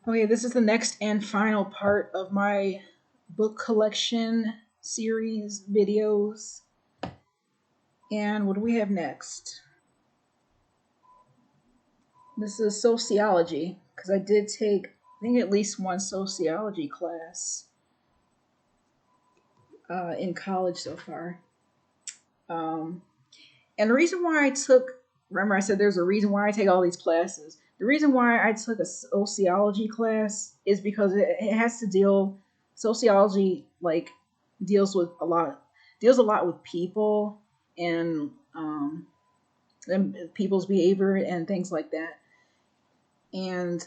Okay, this is the next and final part of my book collection series videos. And what do we have next? This is sociology, because I did take, I think, at least one sociology class in college so far. Um, and the reason why I took, remember I said there's a reason why I take all these classes. The reason why I took a sociology class is because it has to deal, sociology like deals with a lot, deals a lot with people and people's behavior and things like that. And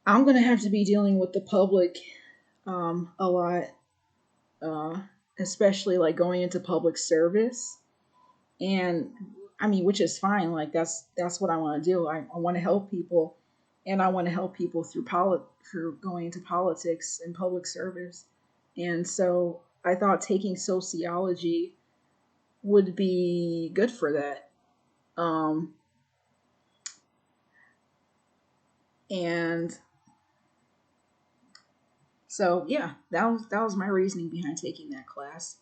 I'm gonna have to be dealing with the public a lot, uh, especially like going into public service. And I mean, which is fine. Like that's what I want to do. I want to help people, and I want to help people through going into politics and public service. And so I thought taking sociology would be good for that. Um, and so yeah, that was my reasoning behind taking that class.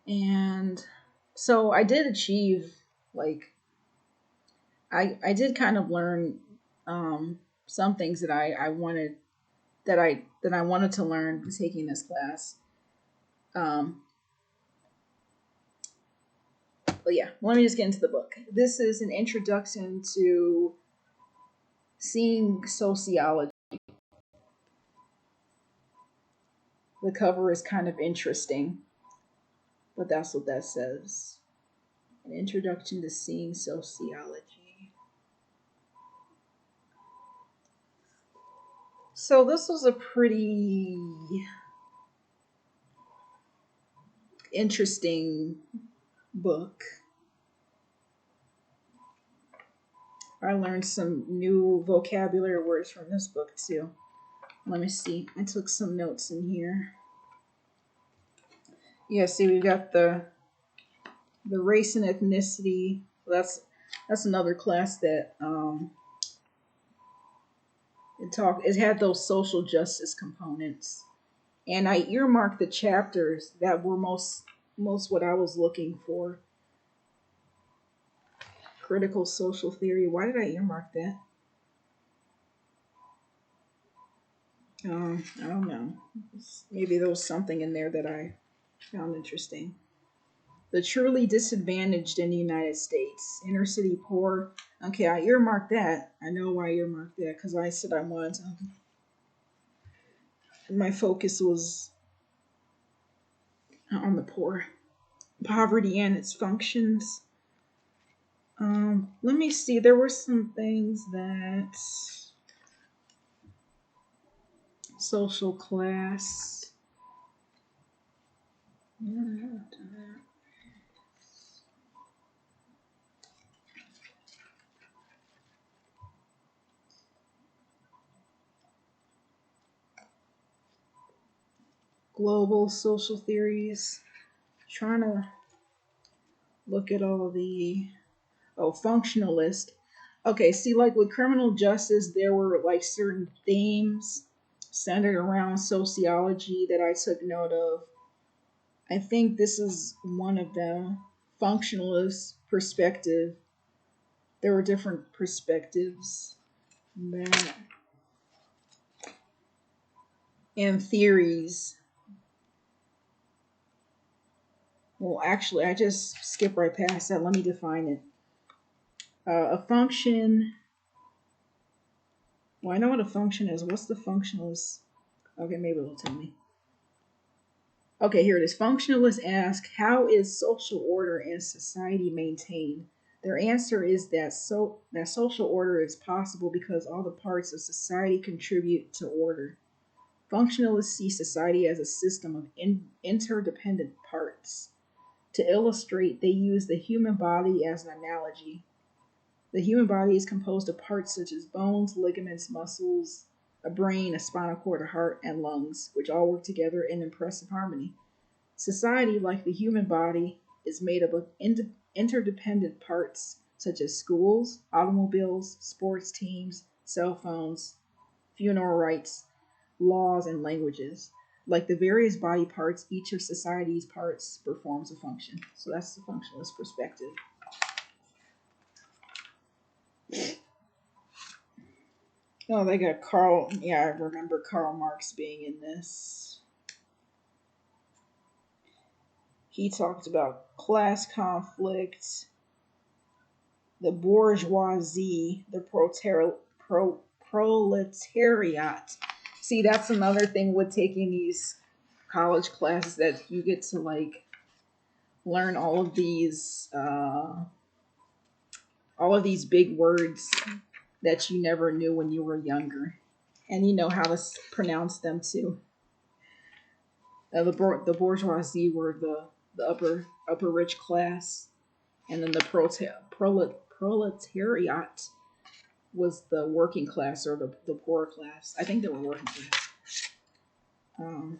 And so I did achieve, like, I did kind of learn some things that I wanted, that I wanted to learn taking this class. Um, but yeah, let me just get into the book. This is an introduction to seeing sociology. The cover is kind of interesting, but that's what that says. An introduction to seeing sociology. So this was a pretty interesting book. I learned some new vocabulary words from this book too. Let me see. I took some notes in here. Yeah, see, we've got the race and ethnicity. That's another class that it had those social justice components, and I earmarked the chapters that were most what I was looking for. Critical social theory. Why did I earmark that? I don't know. Maybe there was something in there that I found interesting. The truly disadvantaged in the United States, inner city poor. Okay, I earmarked that. I know why I earmarked that, because I said I wanted to. My focus was on the poor, poverty and its functions. Let me see. There were some things that social class. Global social theories. Trying to look at all the functionalist. Okay, see, like with criminal justice, there were like certain themes centered around sociology that I took note of. I think this is one of them. Functionalist perspective. There were different perspectives that and theories. Well, actually, I just skip right past that. Let me define it. A function. Well, I know what a function is. What's the functionalist? Okay, maybe it'll tell me. Okay, here it is. Functionalists ask, how is social order in society maintained? Their answer is that social order is possible because all the parts of society contribute to order. Functionalists see society as a system of interdependent parts. To illustrate, they use the human body as an analogy. The human body is composed of parts such as bones, ligaments, muscles, a brain, a spinal cord, a heart, and lungs, which all work together in impressive harmony. Society, like the human body, is made up of interdependent parts such as schools, automobiles, sports teams, cell phones, funeral rites, laws, and languages. Like the various body parts, each of society's parts performs a function. So that's the functionalist perspective. Oh, they got Karl. Yeah, I remember Karl Marx being in this. He talked about class conflict, the bourgeoisie, the proletariat. See, that's another thing with taking these college classes, that you get to like learn all of these big words that you never knew when you were younger, and you know how to pronounce them too. The bourgeoisie were the upper rich class, and then the proletariat was the working class, or the poor class. I think they were working class. Um,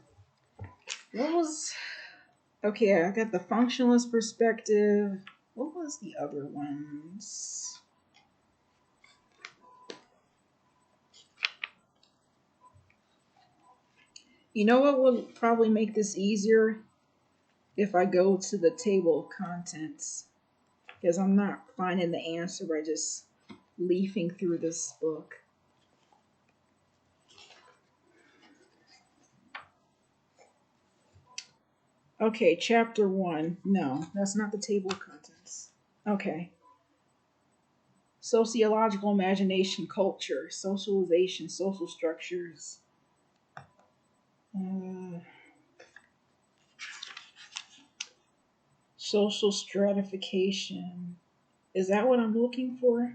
what was okay? I got the functionalist perspective. What was the other ones? You know what would probably make this easier if I go to the table of contents, because I'm not finding the answer by just leafing through this book. Okay, chapter 1. No, that's not the table of contents. Okay. Sociological imagination, culture, socialization, social structures. Uh, Social stratification. Is that what I'm looking for?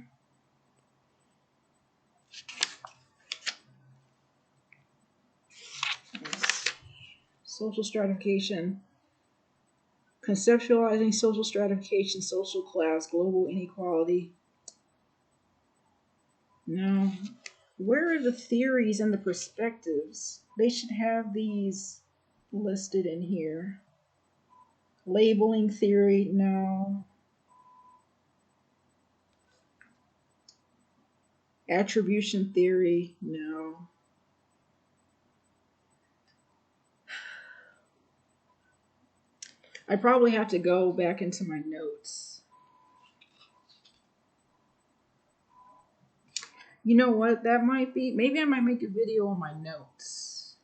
Yes. Social stratification. Conceptualizing social stratification, social class, global inequality. No. Where are the theories and the perspectives? They should have these listed in here. Labeling theory, no. Attribution theory, no. I probably have to go back into my notes. You know what? That might be. Maybe I might make a video on my notes.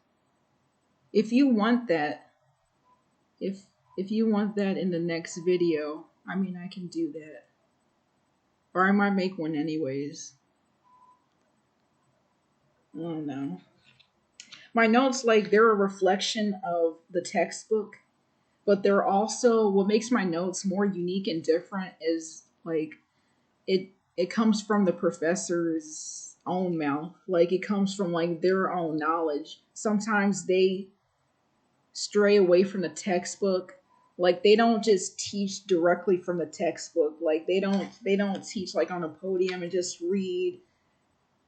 If you want that, if if you want that in the next video, I mean, I can do that. Or I might make one anyways. Oh no. My notes, like, they're a reflection of the textbook, but they're also, what makes my notes more unique and different is like it comes from the professor's own mouth. Like it comes from like their own knowledge. Sometimes they stray away from the textbook. Like they don't just teach directly from the textbook. Like they don't teach like on a podium and just read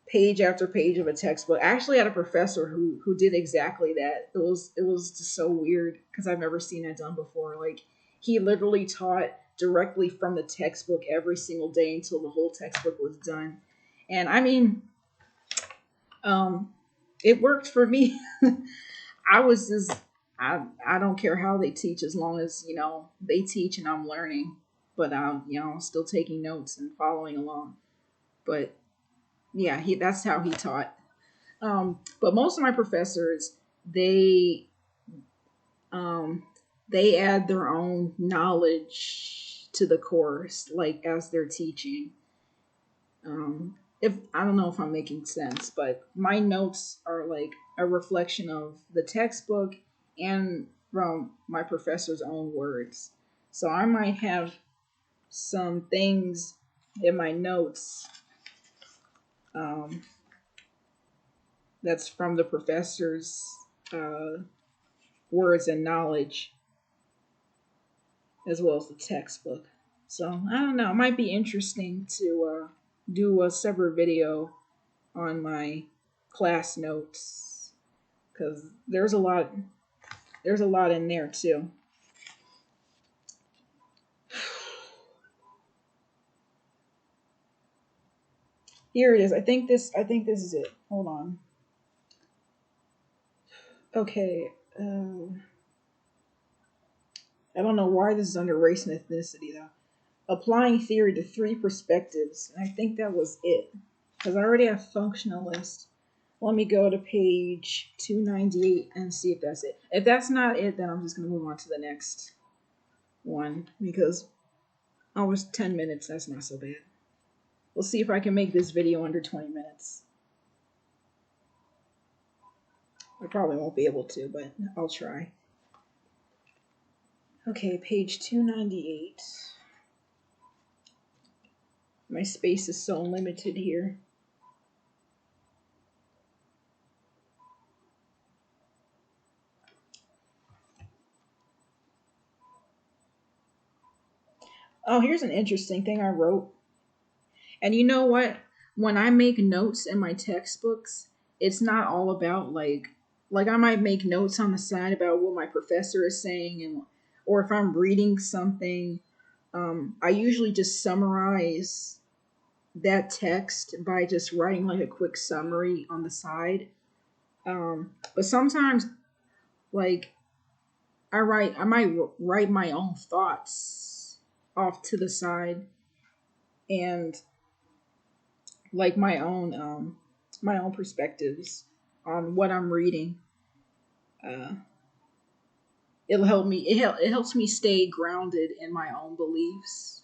page after page of a textbook. I actually had a professor who did exactly that. It was just so weird because I've never seen that done before. Like he literally taught directly from the textbook every single day until the whole textbook was done. And I mean, um, it worked for me. I was just I don't care how they teach as long as they teach and I'm learning. But I'm still taking notes and following along. But yeah, that's how he taught. But most of my professors, they um, they add their own knowledge to the course, like as they're teaching. If I don't know if I'm making sense, but my notes are like a reflection of the textbook and from my professor's own words. So I might have some things in my notes um, that's from the professor's uh, words and knowledge, as well as the textbook. So I don't know. It might be interesting to do a separate video on my class notes because there's a lot. There's a lot in there too. Here it is. I think this is it. Hold on. Okay. I don't know why this is under race and ethnicity though. Applying theory to three perspectives. And I think that was it. Because I already have functionalist. Let me go to page 298 and see if that's it. If that's not it, then I'm just going to move on to the next one. Because I was 10 minutes. That's not so bad. We'll see if I can make this video under 20 minutes. I probably won't be able to, but I'll try. Okay, page 298. My space is so limited here. Oh, here's an interesting thing I wrote. And you know what? When I make notes in my textbooks, it's not all about like I might make notes on the side about what my professor is saying, and or if I'm reading something, I usually just summarize that text by just writing like a quick summary on the side. But sometimes, like I might write my own thoughts off to the side, and like my own perspectives on what I'm reading. Uh, it helps me stay grounded in my own beliefs.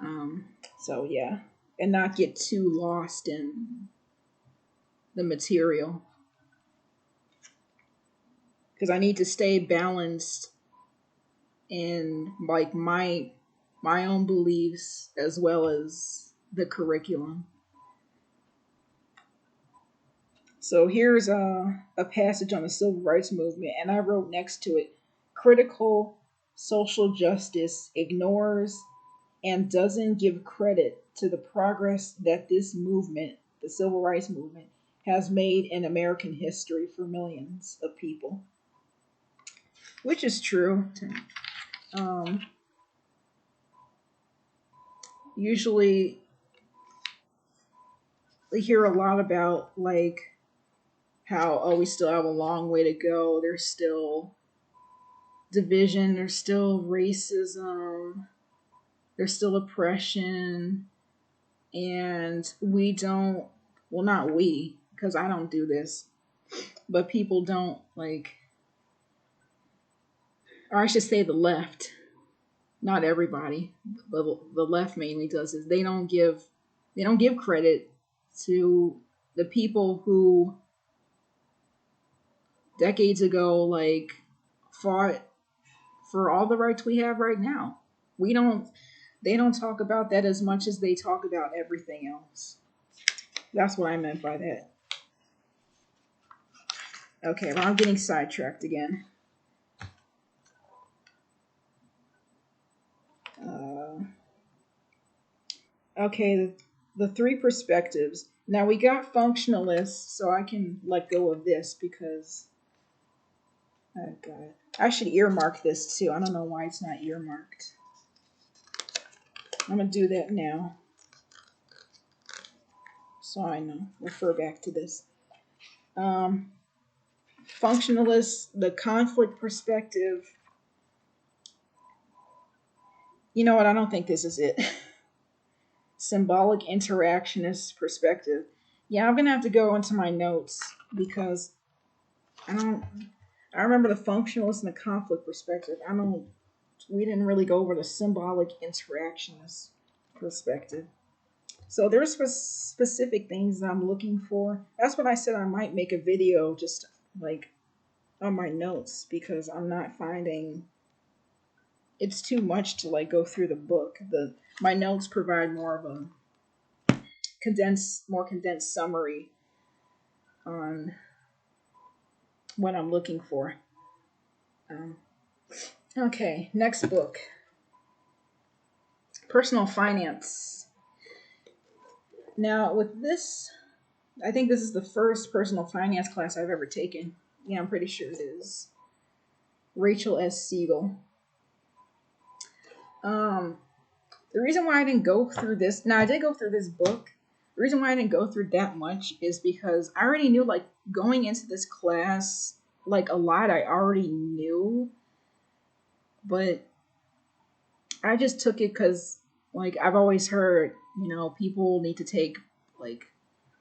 Um, so yeah, and not get too lost in the material because I need to stay balanced in like my own beliefs as well as the curriculum. So here's a passage on the civil rights movement, and I wrote next to it: critical social justice ignores and doesn't give credit to the progress that this movement, the civil rights movement, has made in American history for millions of people. Which is true. Um, Usually, we hear a lot about like how, oh, we still have a long way to go. There's still division, there's still racism, there's still oppression, and we don't, well, not we, because I don't do this, but people don't like, or I should say the left, not everybody, but the left mainly does this. They don't give credit to the people who decades ago like fought for all the rights we have right now. We don't They don't talk about that as much as they talk about everything else. That's what I meant by that. Okay, well, I'm getting sidetracked again. Uh, okay, the three perspectives. Now we got functionalists, so I can let go of this because oh god, I should earmark this too. I don't know why it's not earmarked. I'm gonna do that now, so I know. Refer back to this. Um, Functionalists, the conflict perspective. You know what? I don't think this is it. Symbolic interactionist perspective. Yeah, I'm gonna have to go into my notes because I don't. I remember the functionalist and the conflict perspective. I don't. We didn't really go over the symbolic interactionist perspective. So there's specific things that I'm looking for. That's what I said. I might make a video just like on my notes because I'm not finding it's too much to like go through the book. The My notes provide more of a more condensed summary on what I'm looking for. Um, okay, next book, Personal Finance. Now, with this, I think this is the first personal finance class I've ever taken. Yeah, I'm pretty sure it is. Rachel S. Siegel. The reason why I didn't go through this, now I did go through this book. The reason why I didn't go through that much is because I already knew, like, going into this class, like, a lot I already knew, but I just took it because, like, I've always heard, people need to take, like,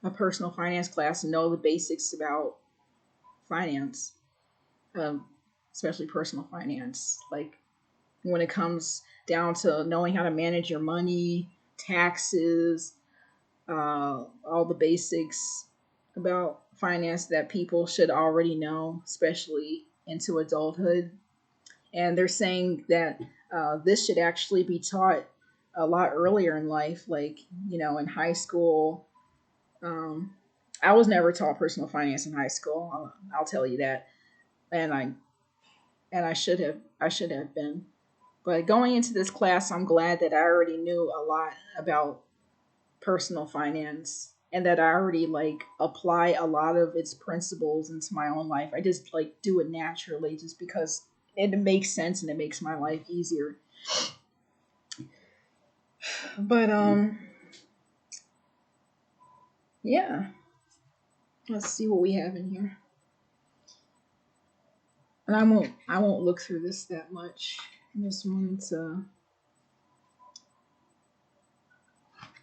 a personal finance class and know the basics about finance, um, especially personal finance. Like, when it comes down to knowing how to manage your money, taxes, all the basics about finance that people should already know, especially into adulthood. And they're saying that this should actually be taught a lot earlier in life, like, in high school. Um, I was never taught personal finance in high school. I'll tell you that, and I should have been. But going into this class, I'm glad that I already knew a lot about personal finance and that I already like apply a lot of its principles into my own life. I just like do it naturally just because it makes sense and it makes my life easier. But yeah, let's see what we have in here. And I won't look through this that much. I just wanted to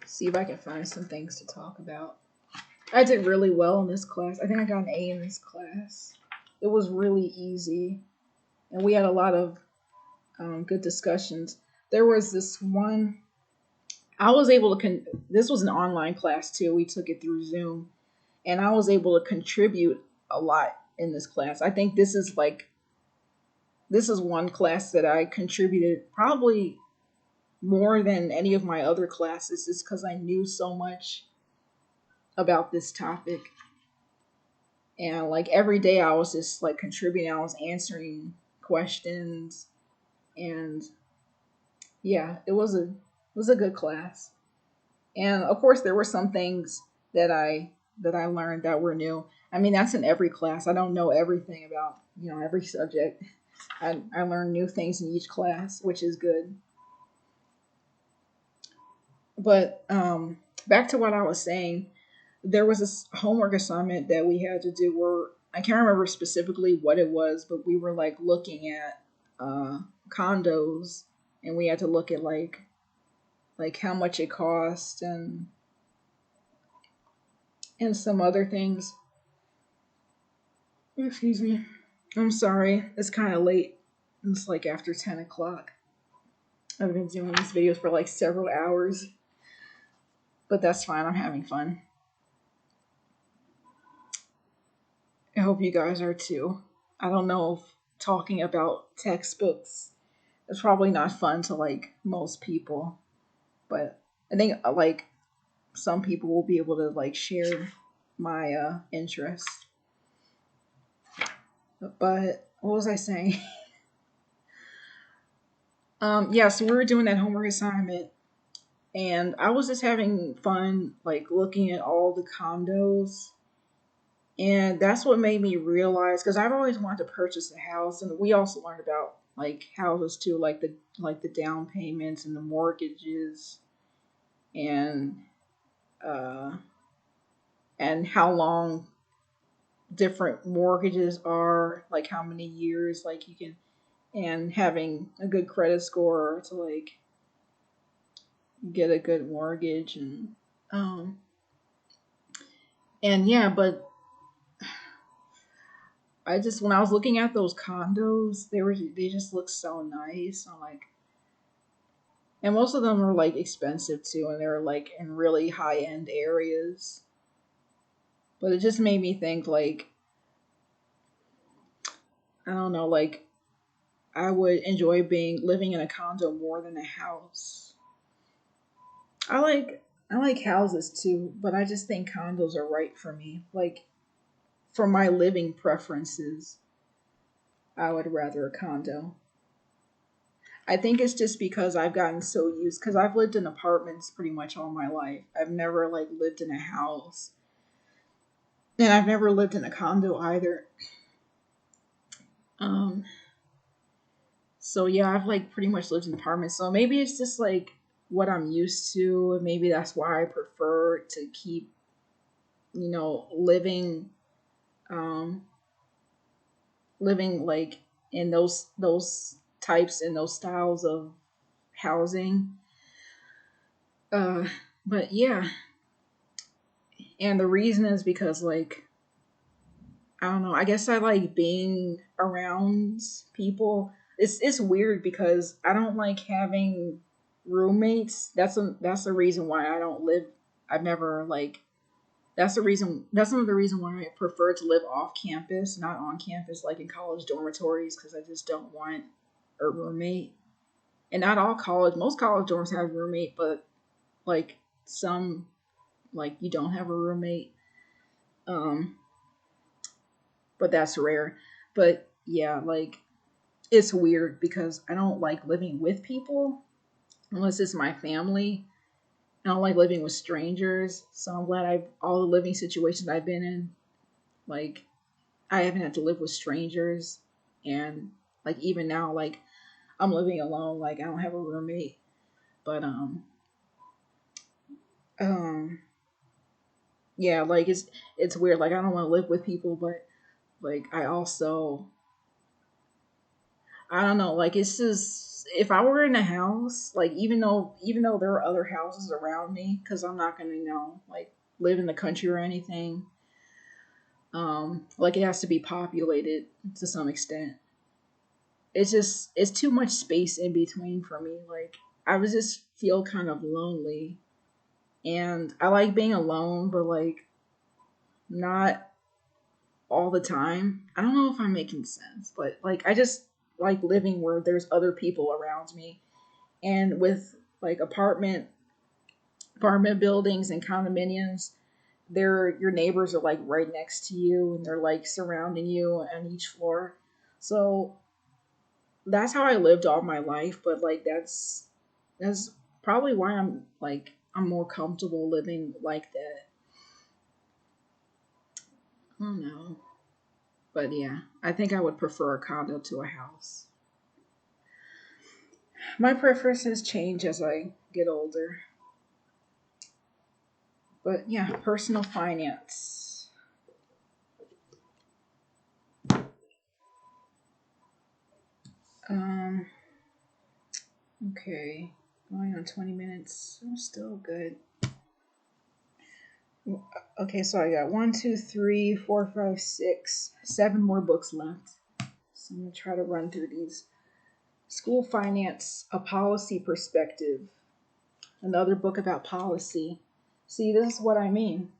see if I can find some things to talk about. I did really well in this class. I think I got an A in this class. It was really easy, and we had a lot of good discussions. There was this one. I was able to. This was an online class too. We took it through Zoom, and I was able to contribute a lot in this class. I think this is one class that I contributed probably more than any of my other classes, just because I knew so much about this topic. And like every day, I was just like contributing. I was answering questions, and yeah, it was a good class. And of course, there were some things that I learned that were new. I mean, that's in every class. I don't know everything about every subject. I learn new things in each class, which is good. But back to what I was saying, there was this homework assignment that we had to do where I can't remember specifically what it was, but we were like looking at condos, and we had to look at like how much it cost and some other things. Excuse me. I'm sorry. It's kind of late. It's like after 10 o'clock. I've been doing these videos for like several hours, but that's fine. I'm having fun. I hope you guys are too. I don't know if talking about textbooks is probably not fun to like most people, but I think like some people will be able to like share my interest. But what was I saying? Yeah, so we were doing that homework assignment, and I was just having fun, like looking at all the condos, and that's what made me realize because I've always wanted to purchase a house, and we also learned about like houses too, like the down payments and the mortgages, and uh, and how long different mortgages are, like how many years, like you can, and having a good credit score to like get a good mortgage um and yeah, but I just when I was looking at those condos, they just look so nice. I'm like, and most of them are like expensive too, and they're like in really high end areas. But it just made me think like I don't know, like I would enjoy being living in a condo more than a house. I like houses too, but I just think condos are right for me. Like for my living preferences, I would rather a condo. I think it's just because I've gotten so used because I've lived in apartments pretty much all my life. I've never like lived in a house. And I've never lived in a condo either. Um so yeah, I've like pretty much lived in apartments. So maybe it's just like what I'm used to, and maybe that's why I prefer to keep, living, um, living like in those types and those styles of housing. Uh, but yeah, and the reason is because like I don't know. I guess I like being around people. It's weird because I don't like having roommates. That's the reason why I don't live. I've never like. That's the reason. That's another reason why I prefer to live off campus, not on campus, like in college dormitories, because I just don't want a roommate. And not all college. Most college dorms have a roommate, but like some, like you don't have a roommate. Um, but that's rare. But yeah, like it's weird because I don't like living with people unless it's my family. I don't like living with strangers. So I'm glad I've all the living situations I've been in, like I haven't had to live with strangers. And like even now, like I'm living alone, like I don't have a roommate. But um yeah, like it's weird. Like I don't want to live with people, but like I also I don't know, like it's just if I were in a house, like even though there are other houses around me, because I'm not gonna like live in the country or anything. Like it has to be populated to some extent. It's too much space in between for me. Like I would just feel kind of lonely, and I like being alone, but like not all the time. I don't know if I'm making sense, but like I just like living where there's other people around me. And with like apartment buildings and condominiums, your neighbors are like right next to you and they're like surrounding you on each floor. So that's how I lived all my life, but like that's probably why I'm more comfortable living like that. I don't know. But yeah, I think I would prefer a condo to a house. My preferences change as I get older. But yeah, personal finance. Um, okay. Going on 20 minutes. I'm still good. Okay, so I got one, two, three, four, five, six, seven more books left. So I'm gonna try to run through these. School Finance, A Policy Perspective. Another book about policy. See, this is what I mean.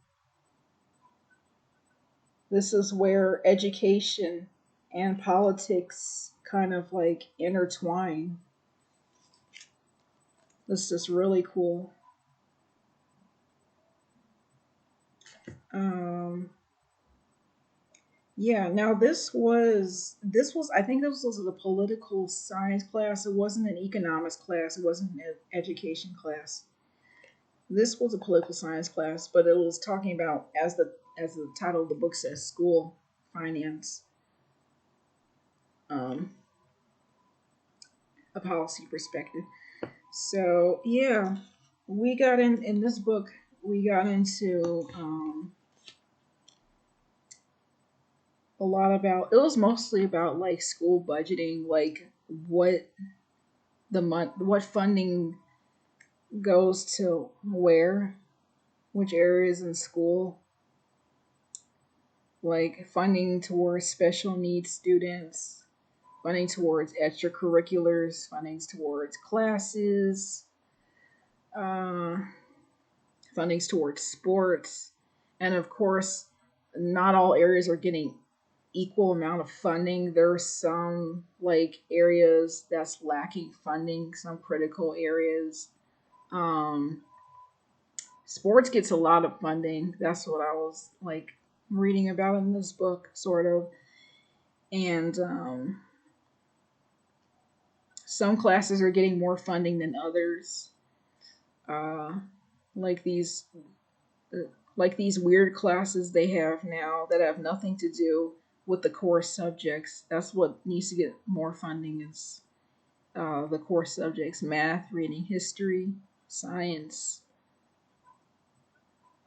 This is where education and politics kind of like intertwine. This is really cool. Um, yeah. Now this was I think this was a political science class. It wasn't an economics class. It wasn't an education class. This was a political science class, but it was talking about as the title of the book says, school finance, um, a policy perspective. So yeah, we got in this book. We got into a lot about. It was mostly about like school budgeting, like what what funding goes to where, which areas in school, like funding towards special needs students, funding towards extracurriculars, funding towards classes, uh, fundings towards sports, and of course, not all areas are getting equal amount of funding. There's some like areas that's lacking funding, some critical areas. Um, Sports gets a lot of funding. That's what I was like reading about in this book, sort of. And some classes are getting more funding than others. Uh, like these like these weird classes they have now that have nothing to do with the core subjects. That's what needs to get more funding is the core subjects: math, reading, history. science,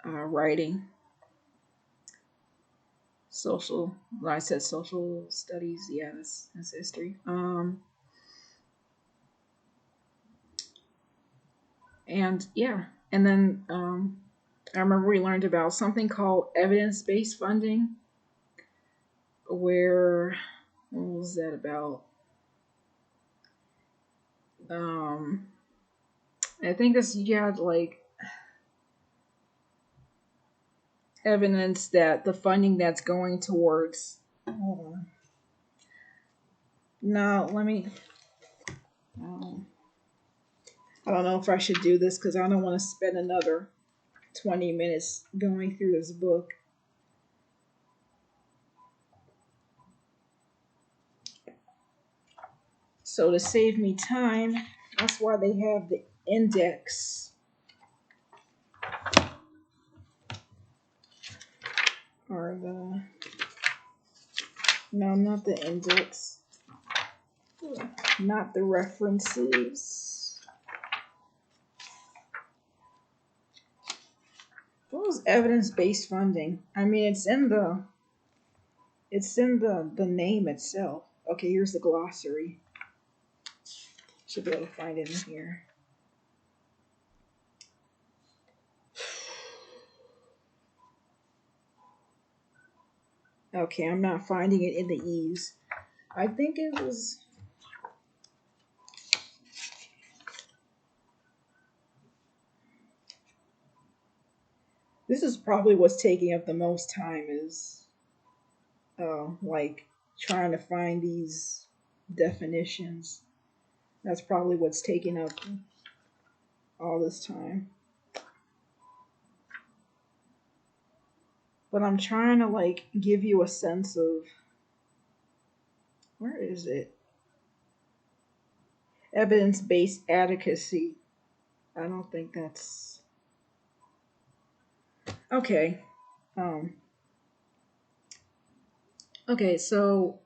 writing, social. Well, I said social studies. Yeah, that's history. And yeah, and then I remember we learned about something called evidence-based funding, where what was that about? Um, I think this you had like evidence that the funding that's going towards. Hold on. No, let me. Um, I don't know if I should do this because I don't want to spend another 20 minutes going through this book. So to save me time, that's why they have the index or the no, not the index, not the references. What was evidence-based funding? I mean, it's in the name itself. Okay, here's the glossary. Should be able to find it in here. Okay, I'm not finding it in the E's. I think it was. This is probably what's taking up the most time is like trying to find these definitions. That's probably what's taking up all this time. But I'm trying to like give you a sense of where is it? Evidence-based adequacy. I don't think that's okay. Um, okay, so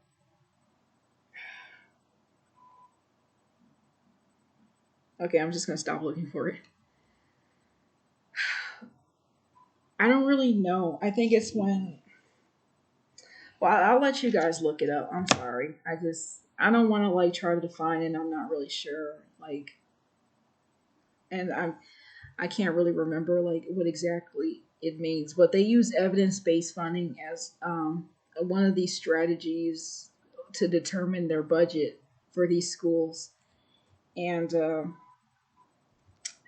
okay, I'm just gonna stop looking for it. I don't really know. I think it's when. Well, I'll let you guys look it up. I'm sorry. I don't want to like try to define it. I'm not really sure. Like, and I can't really remember like what exactly it means. But they use evidence-based funding as one of these strategies to determine their budget for these schools. And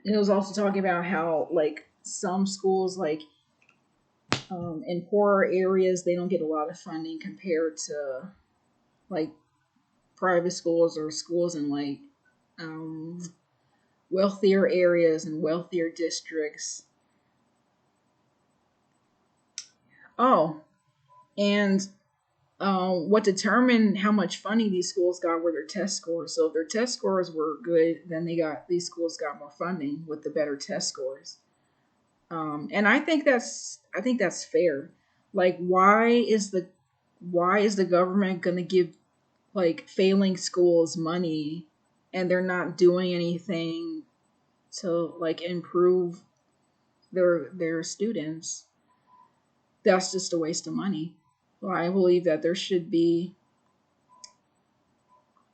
it was also talking about how like some schools like in poorer areas they don't get a lot of funding compared to like private schools or schools in like um, wealthier areas and wealthier districts. Oh, and what determined how much funding these schools got were their test scores. So if their test scores were good, then these schools got more funding with the better test scores. And I think that's fair. Like, why is the government gonna give like failing schools money, and they're not doing anything to like improve their students? That's just a waste of money. Well, I believe that there should be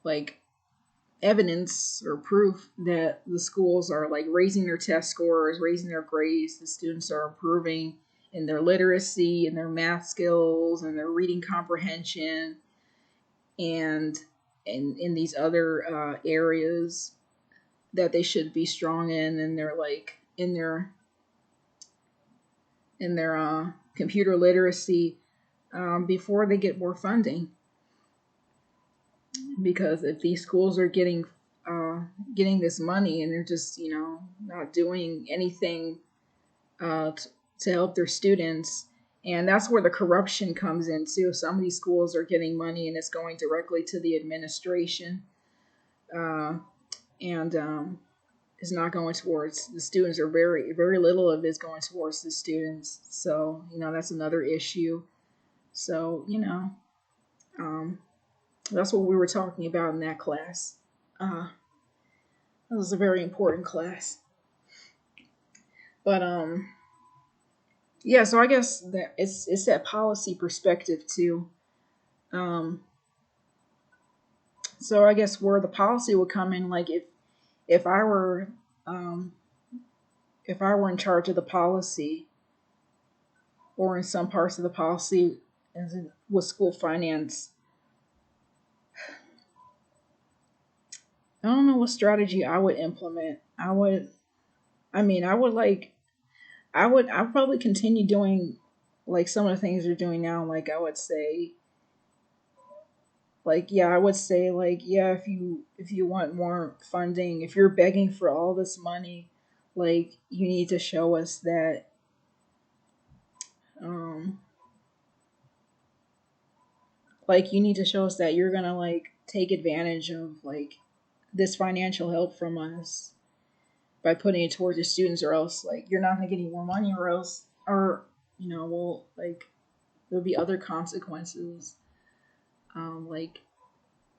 like evidence or proof that the schools are like raising their test scores, raising their grades, the students are improving in their literacy and their math skills and their reading comprehension and in these other areas that they should be strong in and they're like in their computer literacy before they get more funding. Because if these schools are getting this money and they're just not doing anything to help their students, and that's where the corruption comes in too. Some of these schools are getting money and it's going directly to the administration, uh, and it's not going towards the students, or very little of it is going towards the students. So that's another issue. So um, that's what we were talking about in that class. uh, It was a very important class. But yeah, so I guess that it's that policy perspective too. Um, so I guess where the policy would come in, like if I were um, if I were in charge of the policy or in some parts of the policy as in, with school finance, I don't know what strategy I would implement. I would like I would probably continue doing like some of the things they're doing now. Like I would say I would say yeah, if you want more funding, if you're begging for all this money, like you need to show us that um like you need to show us that you're gonna like take advantage of like this financial help from us by putting it towards the students, or else like you're not gonna get any more money, or else or well like there'll be other consequences. Like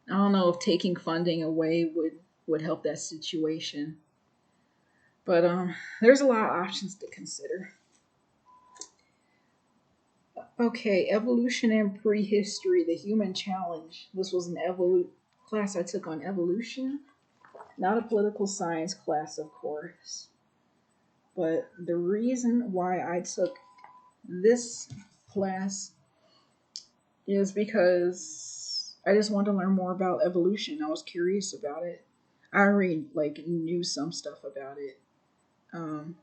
I don't know if taking funding away would help that situation. But there's a lot of options to consider. Okay, evolution and prehistory, the human challenge. This was an class I took on evolution, not a political science class, of course. But the reason why I took this class is because I just wanted to learn more about evolution. I was curious about it. I already like knew some stuff about it. Um,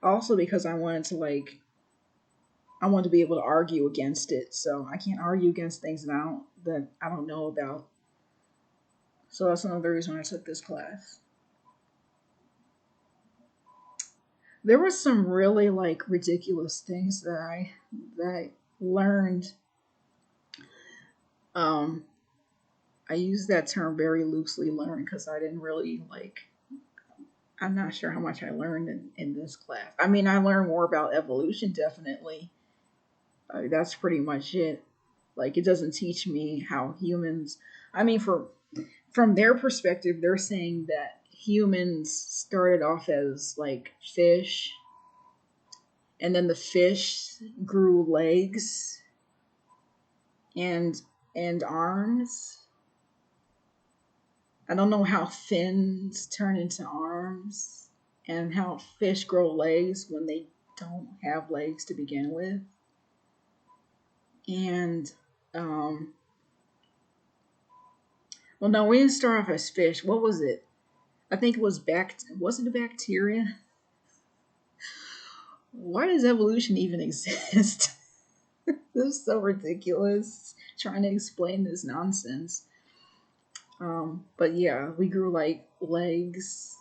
Also because I wanted to be able to argue against it. So I can't argue against things that I don't know about. So that's another reason I took this class. There were some really like ridiculous things that I learned. Um, I use that term very loosely, learn, because I didn't really like. I'm not sure how much I learned in this class. I mean, I learned more about evolution, definitely. That's pretty much it. Like, it doesn't teach me how humans. I mean, from their perspective, they're saying that humans started off as like fish, and then the fish grew legs and arms. I don't know how fins turn into arms and how fish grow legs when they don't have legs to begin with. And um well, no, we didn't start off as fish. What was it? I think it was it a bacteria? Why does evolution even exist? This is so ridiculous trying to explain this nonsense. But yeah, we grew like legs.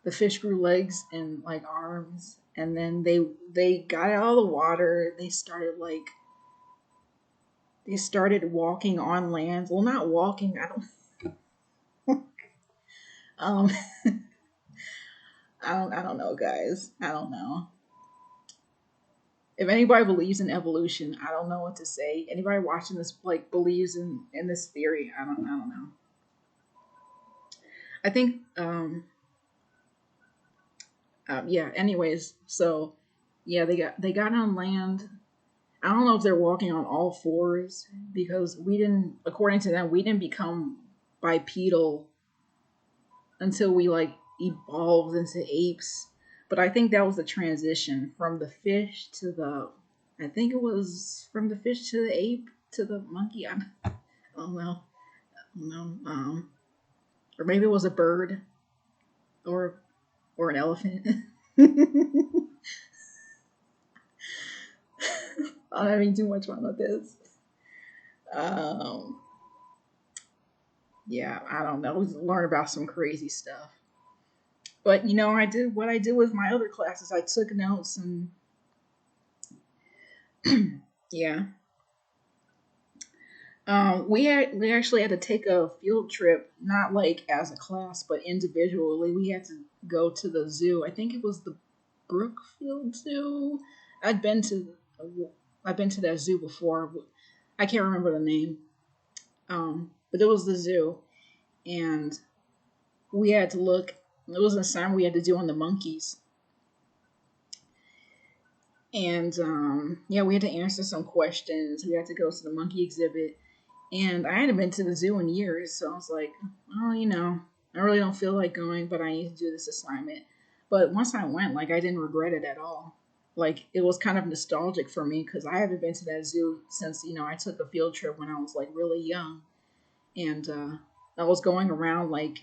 The fish grew legs and like arms, and then they got out of the water. They started walking on land. Well, not walking. I don't. Um, I don't know, guys. I don't know. If anybody believes in evolution, I don't know what to say. Anybody watching this like believes in this theory, I don't know. I think yeah, anyways, so yeah, they got on land. I don't know if they're walking on all fours because we didn't according to them, we didn't become bipedal until we like evolved into apes. But I think that was the transition from the fish to the I think it was from the fish to the ape to the monkey. I don't know. I don't know. Or maybe it was a bird or an elephant. I'm having too much fun with this. Um, yeah, I don't know. We learn about some crazy stuff. But I did what I did with my other classes. I took notes and yeah. We actually had to take a field trip, not like as a class, but individually. We had to go to the zoo. I think it was the Brookfield Zoo. I'd been to I've been to that zoo before. But I can't remember the name. But it was the zoo, and we had to look. It was an assignment we had to do on the monkeys. And yeah, we had to answer some questions. We had to go to the monkey exhibit. And I hadn't been to the zoo in years, so I was like, oh, I really don't feel like going, but I need to do this assignment. But once I went, like, I didn't regret it at all. Like, it was kind of nostalgic for me because I haven't been to that zoo since, I took a field trip when I was like really young. And I was going around like,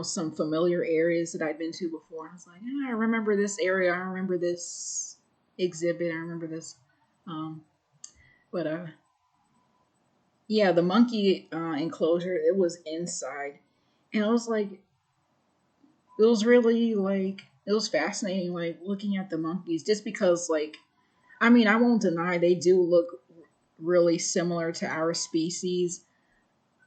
some familiar areas that I'd been to before. I was like, I remember this area. I remember this exhibit. I remember this. Um, but yeah, the monkey enclosure, it was inside. And I was like, it was really like, it was fascinating, like looking at the monkeys, just because, like, I mean, I won't deny they do look really similar to our species.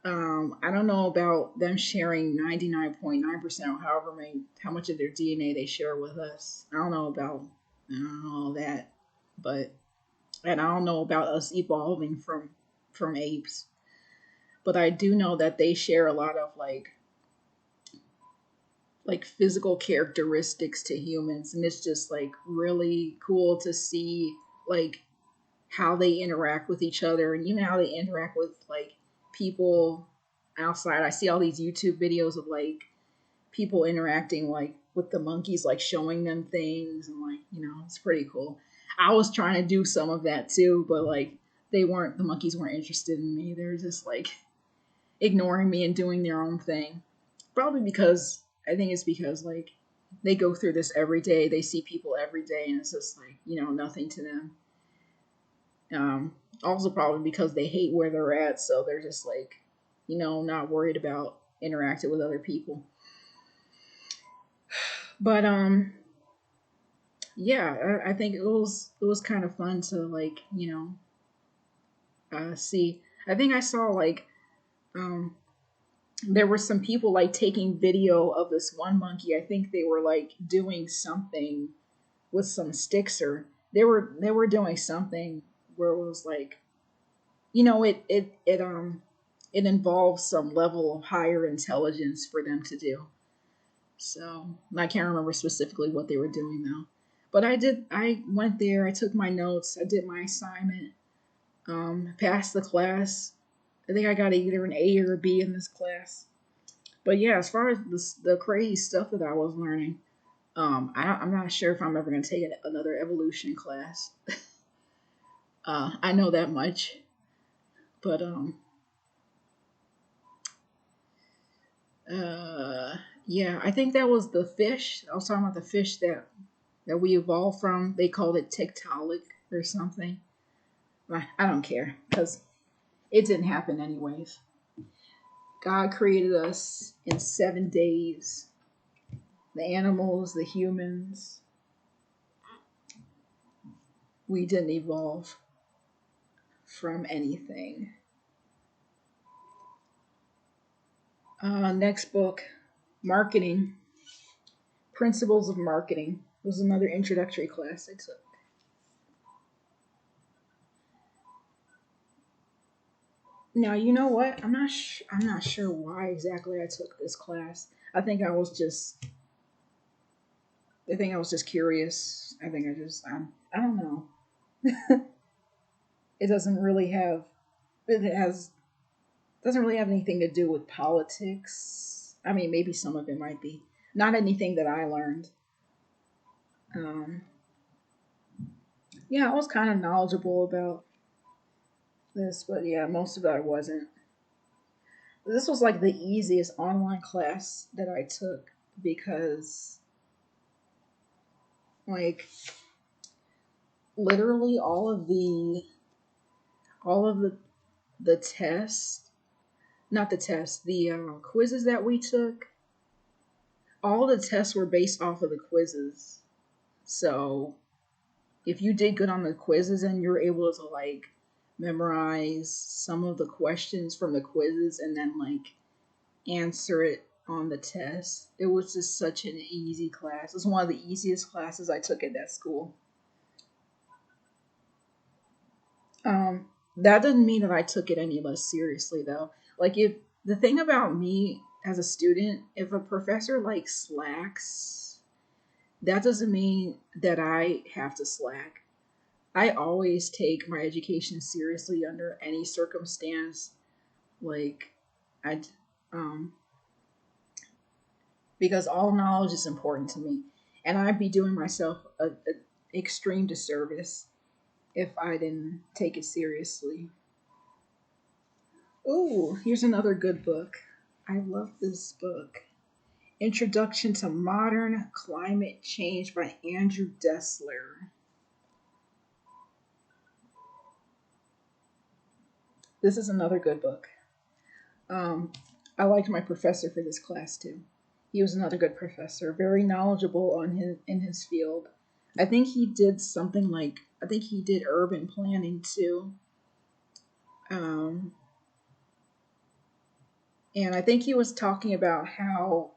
I don't know about them sharing 99.9% or however many, how much of their DNA they share with us. I don't know all that, but, and I don't know about us evolving from apes, but I do know that they share a lot of like physical characteristics to humans, and it's just like really cool to see like how they interact with each other, and even how they interact with like people outside. I see all these YouTube videos of like people interacting like with the monkeys, like showing them things, and like, it's pretty cool. I was trying to do some of that too, but like the monkeys weren't interested in me. They were just like ignoring me and doing their own thing. Probably because I think it's because like they go through this every day. They see people every day, and it's just like, nothing to them. Also, probably because they hate where they're at, so they're just like, not worried about interacting with other people. But yeah, I think it was kind of fun to like, see. I think I saw like um there were some people like taking video of this one monkey. I think they were like doing something with some sticks, or they were doing something where it was like, it involves some level of higher intelligence for them to do. So I can't remember specifically what they were doing though. But I went there, I took my notes, I did my assignment, passed the class. I think I got either an A or a B in this class. But yeah, as far as the crazy stuff that I was learning, I'm not sure if I'm ever going to take another evolution class. I know that much, but yeah, I think that was the fish. I was talking about the fish that we evolved from. They called it Tiktaalik or something. I don't care because it didn't happen anyways. God created us in 7 days. The animals, the humans, we didn't evolve from anything. Next book, Marketing, Principles of Marketing. It was another introductory class I took. Now, you know what? I'm not sure why exactly I took this class. I think I was just I think I was just curious. I don't know. It doesn't really have it has doesn't really have anything to do with politics. I mean, maybe some of it might be. Not anything that I learned. Um, yeah, I was kind of knowledgeable about this, but yeah, most of it I wasn't. This was like the easiest online class that I took because, like, literally all of the tests, not the tests, the quizzes that we took, all the tests were based off of the quizzes. So if you did good on the quizzes and you're able to like memorize some of the questions from the quizzes and then like answer it on the test, it was just such an easy class. It was one of the easiest classes I took at that school. That doesn't mean that I took it any less seriously though. Like, if the thing about me as a student, if a professor like slacks, that doesn't mean that I have to slack. I always take my education seriously under any circumstance. Like, I, um, because all knowledge is important to me, and I'd be doing myself a extreme disservice if I didn't take it seriously. Oh, here's another good book. I love this book. Introduction to Modern Climate Change by Andrew Dessler. This is another good book. Um, I liked my professor for this class too. He was another good professor, very knowledgeable on his in his field. I think he did something like I think he did urban planning too. Um, and I think he was talking about how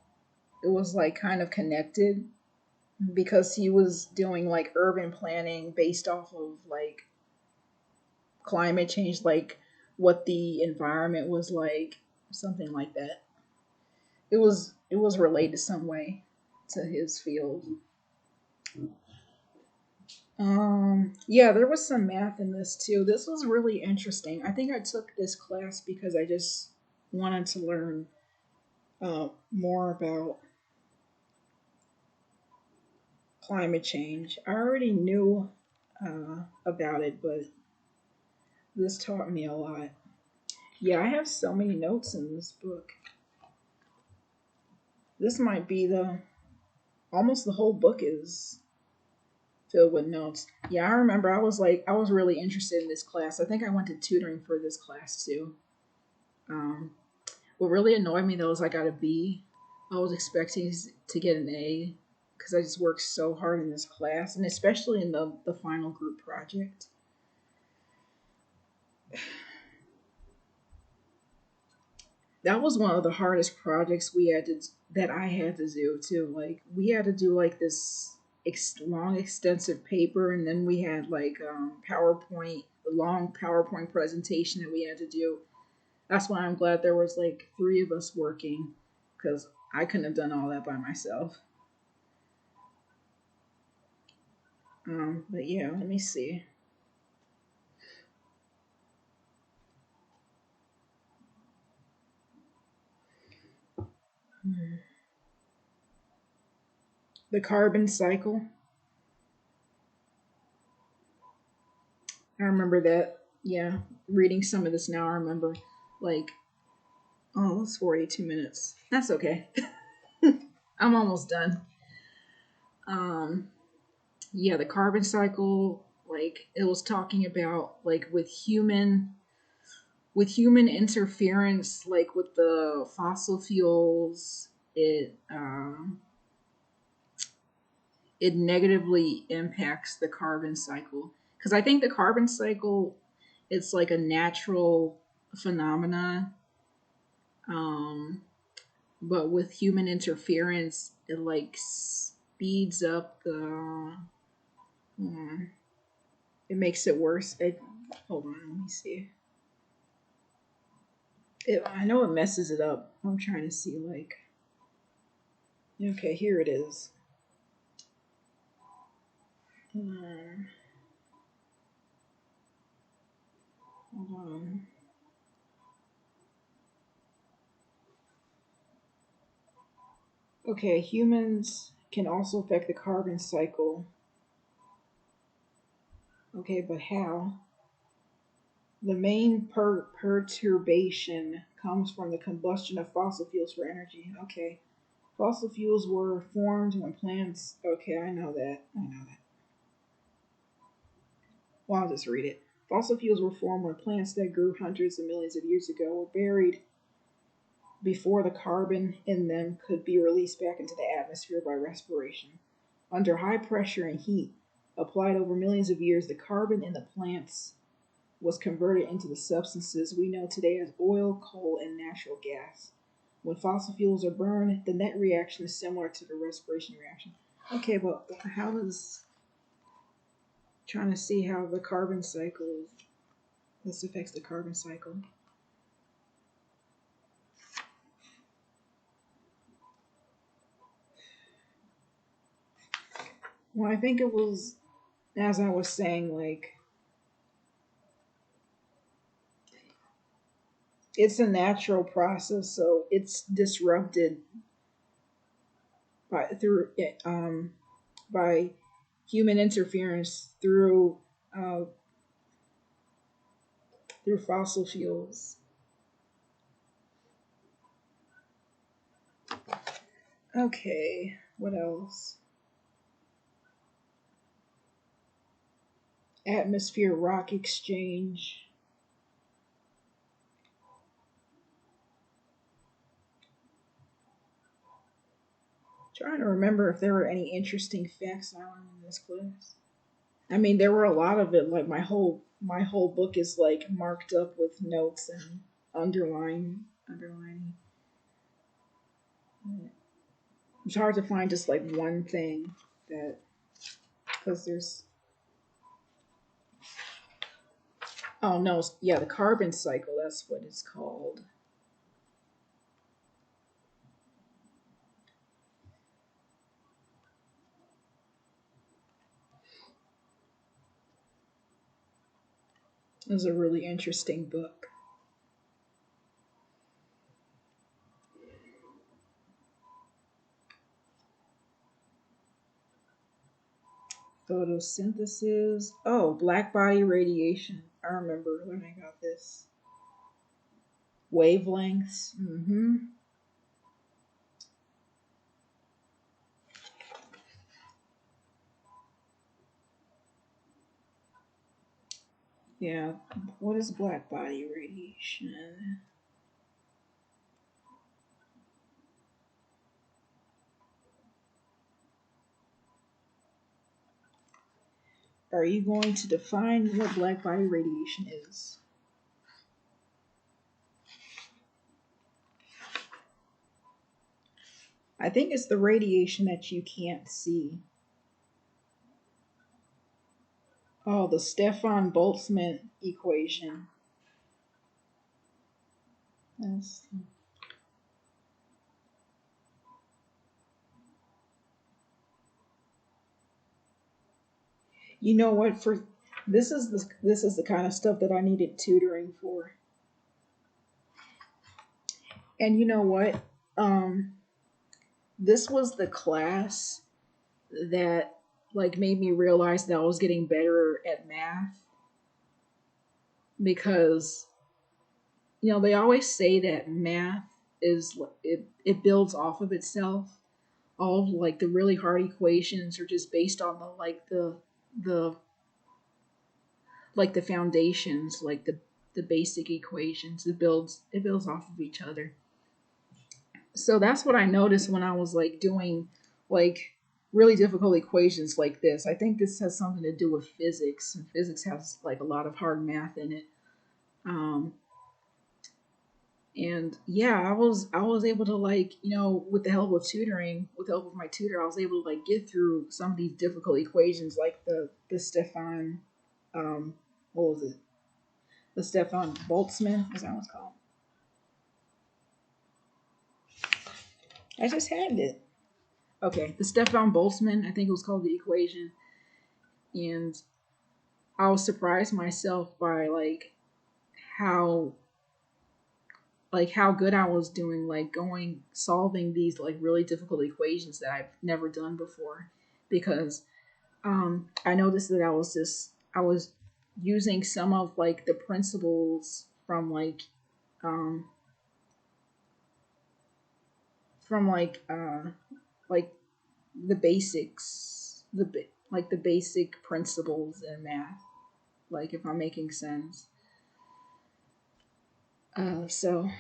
it was like kind of connected because he was doing like urban planning based off of like climate change, like what the environment was like, something like that. It was related some way to his field. Yeah, there was some math in this too. This was really interesting. I think I took this class because I just wanted to learn more about climate change. I already knew about it, but this taught me a lot. Yeah, I have so many notes in this book. This might be the almost the whole book is filled with notes. Yeah, I remember I was really interested in this class. I think I went to tutoring for this class too. Um, what really annoyed me though is I got a B. I was expecting to get an A because I just worked so hard in this class, and especially in the final group project. That was one of the hardest projects we had to that I had to do too. Like we had to do like this long, extensive paper, and then we had like PowerPoint, the long PowerPoint presentation that we had to do. That's why I'm glad there was like three of us working, because I couldn't have done all that by myself. But yeah, let me see. Hmm. The carbon cycle. I remember that. Yeah, reading some of this now, I remember like, oh, it's 42 minutes. That's okay. I'm almost done. Um, yeah, the carbon cycle, like it was talking about like with human interference, like with the fossil fuels, it negatively impacts the carbon cycle. Because I think the carbon cycle, it's like a natural phenomena, um, but with human interference, it like speeds up the. Hmm, it makes it worse. Hold on, let me see. I know it messes it up. I'm trying to see like. Okay, here it is. Hmm, hold on. Okay, humans can also affect the carbon cycle. Okay, but how? The main perturbation comes from the combustion of fossil fuels for energy. Okay. Fossil fuels were formed when plants. Okay, I know that. I know that. Well, I'll just read it. Fossil fuels were formed when plants that grew hundreds of millions of years ago were buried before the carbon in them could be released back into the atmosphere by respiration. Under high pressure and heat applied over millions of years, the carbon in the plants was converted into the substances we know today as oil, coal, and natural gas. When fossil fuels are burned, the net reaction is similar to the respiration reaction. Okay, but how does trying to see how the carbon cycle this affects the carbon cycle? Well, I think it was. as I was saying, like, it's a natural process, so it's disrupted by human interference uh, through fossil fuels. Okay, what else? Atmosphere rock exchange. Trying to remember if there were any interesting facts I learned in this class. I mean, there were a lot of it. Like my whole book is like marked up with notes and underlining. It's hard to find just like one thing that because there's oh no, yeah, the carbon cycle. That's what it's called. It was a really interesting book. Photosynthesis. Oh, black body radiation. I remember when I got this. Wavelengths. Yeah. What is black body radiation? Are you going to define what black body radiation is? I think it's the radiation that you can't see. Oh, the Stefan Boltzmann equation. That's, you know what? For this is the kind of stuff that I needed tutoring for. And you know what? Um, this was the class that like made me realize that I was getting better at math because they always say that math it builds off of itself. All of like the really hard equations are just based on the like the foundations, like the basic equations. It builds off of each other. So that's what I noticed when I was like doing like really difficult equations like this. I think this has something to do with physics, and physics has like a lot of hard math in it. Um, and yeah, I was able to like with the help of tutoring, with the help of my tutor, I was able to like get through some of these difficult equations, like the Stefan, what was it? The Stefan Boltzmann, is that what it's called? I just had it. Okay, the Stefan Boltzmann, I think it was called the equation, and I was surprised myself by how how good I was doing, like going solving these like really difficult equations that I've never done before, because I noticed that I was using some of like the principles um, from like the basics, like the basic principles in math, like if I'm making sense. So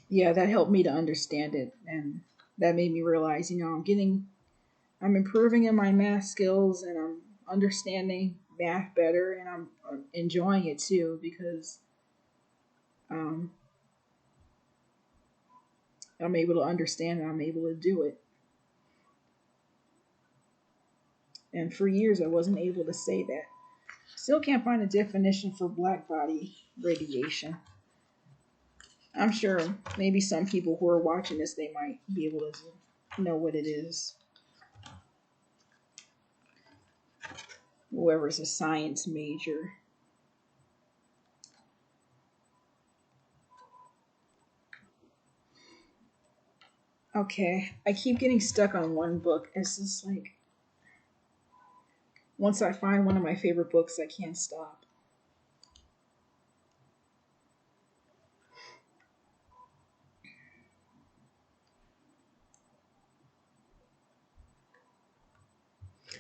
yeah, that helped me to understand it, and that made me realize, I'm improving in my math skills, and I'm understanding math better, and I'm enjoying it too because um, I'm able to understand and I'm able to do it. And for years, I wasn't able to say that. Still can't find a definition for black body radiation. I'm sure maybe some people who are watching this, they might be able to know what it is. whoever's a science major. Okay, I keep getting stuck on one book. It's just like, once I find one of my favorite books, I can't stop.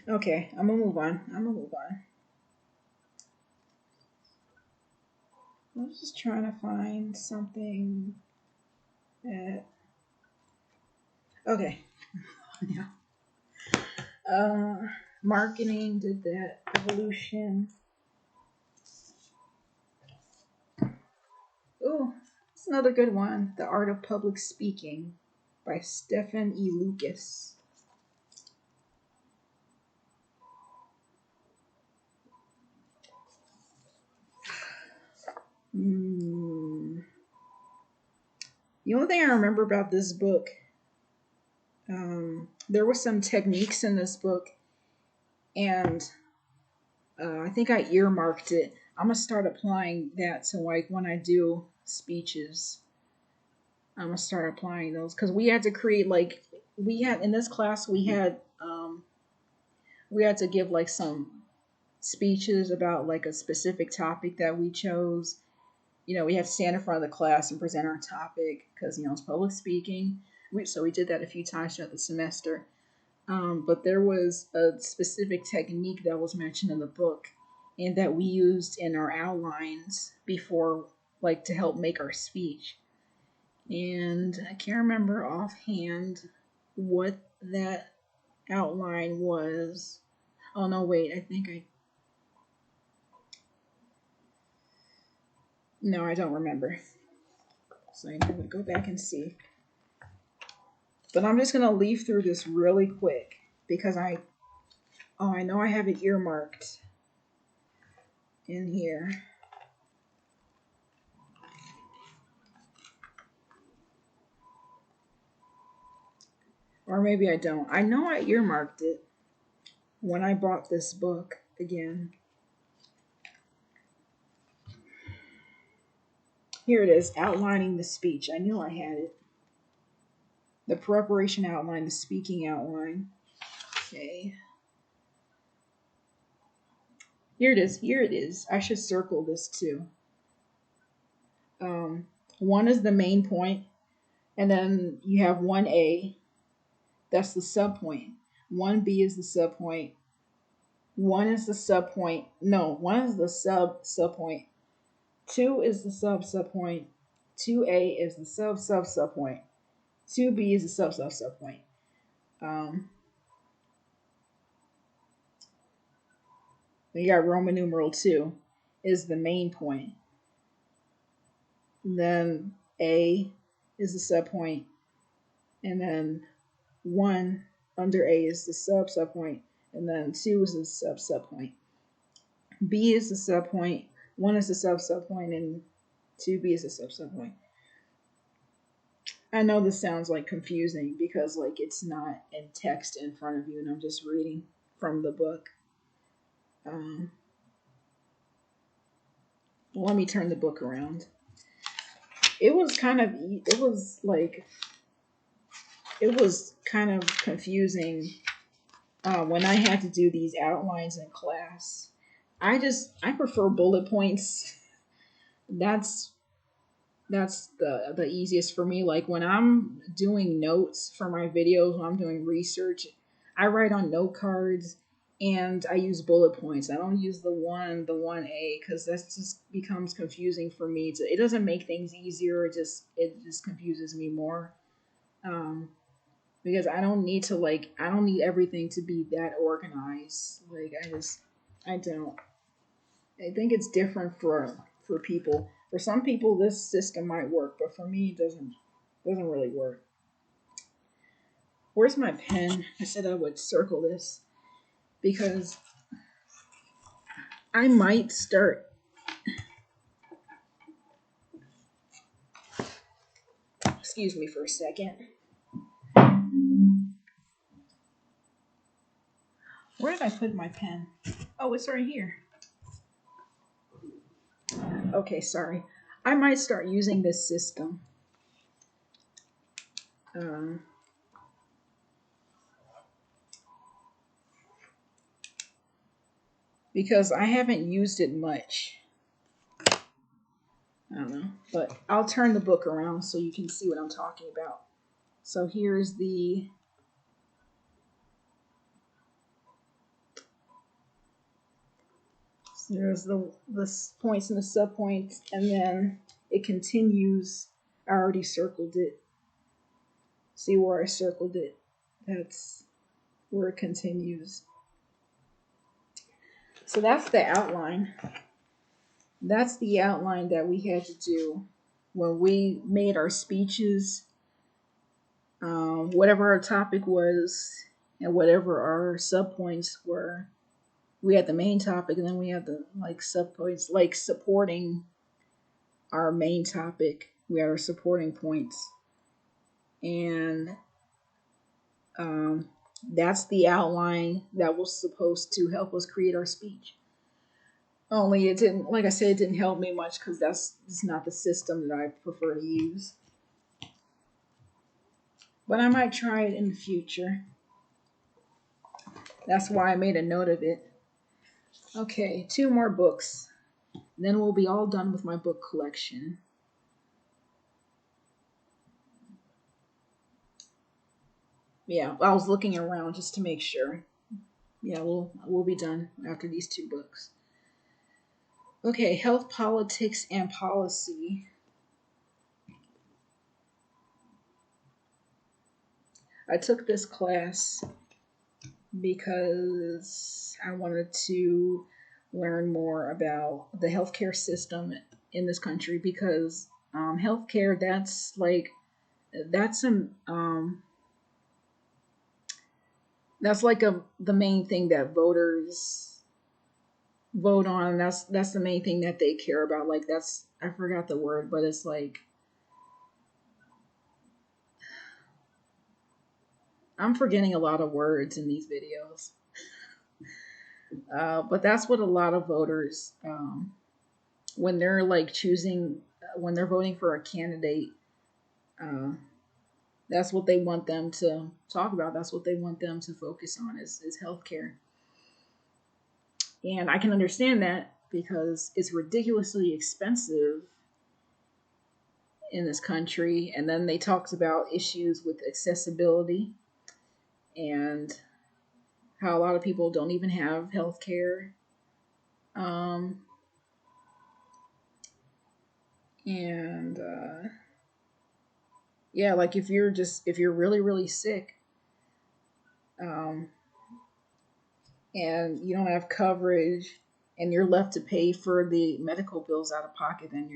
Okay, I'm gonna move on. I'm gonna move on. I'm just trying to find something that. Okay. Yeah. Marketing did that. Evolution. Ooh, it's another good one. The Art of Public Speaking by Stephen E. Lucas. Mm. The only thing I remember about this book, there were some techniques in this book, and I think I earmarked it. I'm gonna start applying that to like when I do speeches. I'm gonna start applying those because we had to create like we had in this class we had to give like some speeches about like a specific topic that we chose. We have to stand in front of the class and present our topic because it's public speaking. So we did that a few times throughout the semester. But there was a specific technique that was mentioned in the book and that we used in our outlines before, like to help make our speech. And I can't remember offhand what that outline was. Oh no, wait, I think I. No, I don't remember. So I'm going to go back and see. But I'm just going to leaf through this really quick because I know I have it earmarked in here. Or maybe I don't. I know I earmarked it when I bought this book again. Here it is, outlining the speech. I knew I had it. The preparation outline, the speaking outline. Okay. Here it is. Here it is. I should circle this too. One is the main point, and then you have 1A. That's the subpoint. 1B is the subpoint. One is the subpoint. No, one is the subpoint. Two is the subpoint. 2A is the subpoint. 2B is the subpoint. Then you got Roman numeral 2 is the main point. Then A is the subpoint. And then 1 under A is the subpoint. And then 2 is the subpoint. B is the subpoint. 1 is the subpoint. And 2B is the subpoint. I know this sounds like confusing because like it's not in text in front of you and I'm just reading from the book. Let me turn the book around. It was kind of confusing when I had to do these outlines in class. I prefer bullet points. That's the easiest for me. Like when I'm doing notes for my videos, when I'm doing research, I write on note cards and I use bullet points. I don't use the 1A because that just becomes confusing for me. It doesn't make things easier. It just confuses me more. Because I don't need everything to be that organized. Like I don't. I think it's different for people. For some people, this system might work, but for me, it doesn't really work. Where's my pen? I said I would circle this because I might start. Excuse me for a second. Where did I put my pen? Oh, it's right here. Okay, sorry. I might start using this system. Um, because I haven't used it much. I don't know. But I'll turn the book around so you can see what I'm talking about. So here's the there's the points and the subpoints, and then it continues. I already circled it. See where I circled it? That's where it continues. So that's the outline. That's the outline that we had to do when we made our speeches, whatever our topic was, and whatever our subpoints were. We had the main topic, and then we had the like subpoints, like supporting our main topic. We had our supporting points, and that's the outline that was supposed to help us create our speech. Only it didn't, like I said, it didn't help me much because that's just not the system that I prefer to use. But I might try it in the future. That's why I made a note of it. Okay, 2 more books. Then we'll be all done with my book collection. Yeah, I was looking around just to make sure. Yeah, we'll be done after these 2 books. Okay, Health, Politics, and Policy. I took this class because I wanted to learn more about the healthcare system in this country because healthcare that's like the main thing that voters vote on. That's the main thing that they care about. Like that's I forgot the word, but it's like I'm forgetting a lot of words in these videos. But that's what a lot of voters, when they're like choosing, when they're voting for a candidate, uh, that's what they want them to talk about. That's what they want them to focus on is healthcare. And I can understand that because it's ridiculously expensive in this country. And then they talked about issues with accessibility and how a lot of people don't even have health care. Um, and yeah, like if you're really really sick, um, and you don't have coverage, and you're left to pay for the medical bills out of pocket, then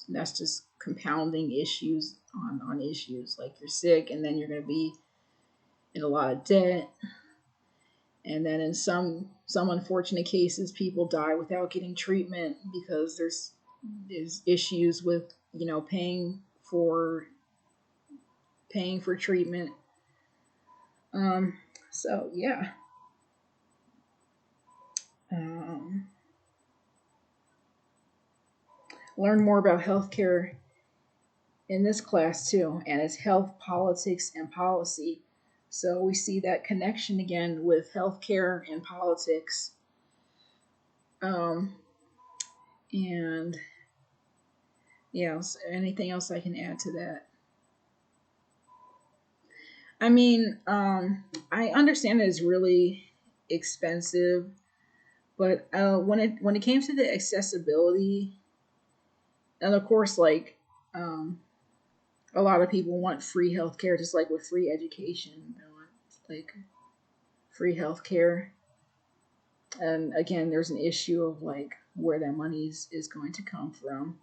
that's just compounding issues on issues. Like you're sick, and then you're going to be in a lot of debt, and then in some unfortunate cases, people die without getting treatment because there's issues with for paying for treatment. Um, so yeah. Um, Learn more about healthcare in this class too, and it's health, politics, and policy. So we see that connection again with healthcare and politics. Um, and yeah, anything else I can add to that? I mean, I understand that it's really expensive, but when it came to the accessibility, and of course, like a lot of people want free healthcare, just like with free education, they want like free healthcare. And again, there's an issue of like where that money is going to come from.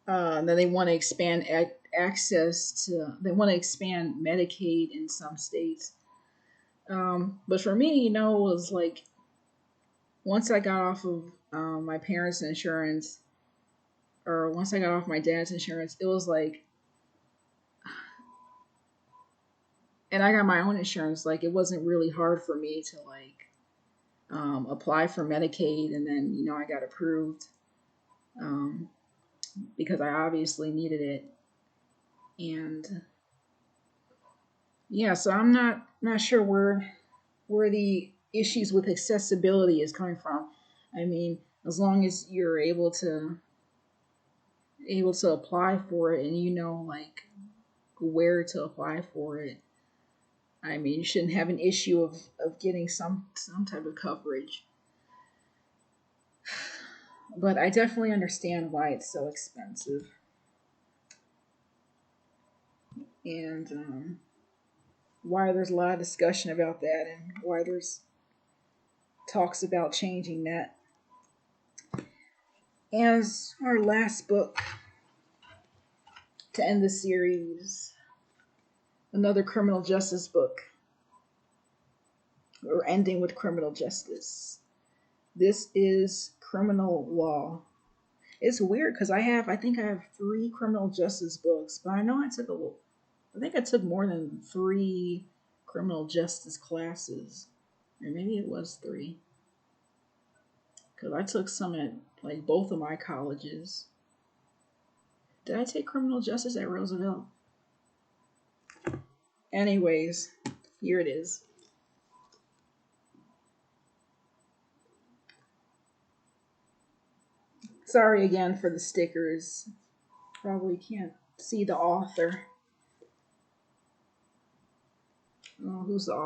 Then they want to expand access to. They want to expand Medicaid in some states. But for me, it was like once I got off of my parents' insurance, or once I got off my dad's insurance, it was like, and I got my own insurance. Like it wasn't really hard for me to like apply for Medicaid, and then I got approved because I obviously needed it. And yeah, so I'm not sure where the issues with accessibility is coming from. I mean, as long as you're able to apply for it, and like where to apply for it, I mean, you shouldn't have an issue of getting some type of coverage. But I definitely understand why it's so expensive, and why there's a lot of discussion about that, and why there's talks about changing that. As our last book to end the series, another criminal justice book. We're ending with criminal justice. This is Criminal Law. It's weird because I think I have 3 criminal justice books, but I know I think I took more than 3 criminal justice classes, or maybe it was 3, because I took some at like both of my colleges. Did I take criminal justice at Roosevelt? Anyways, here it is. Sorry again for the stickers. Probably can't see the author. Oh, who's the author?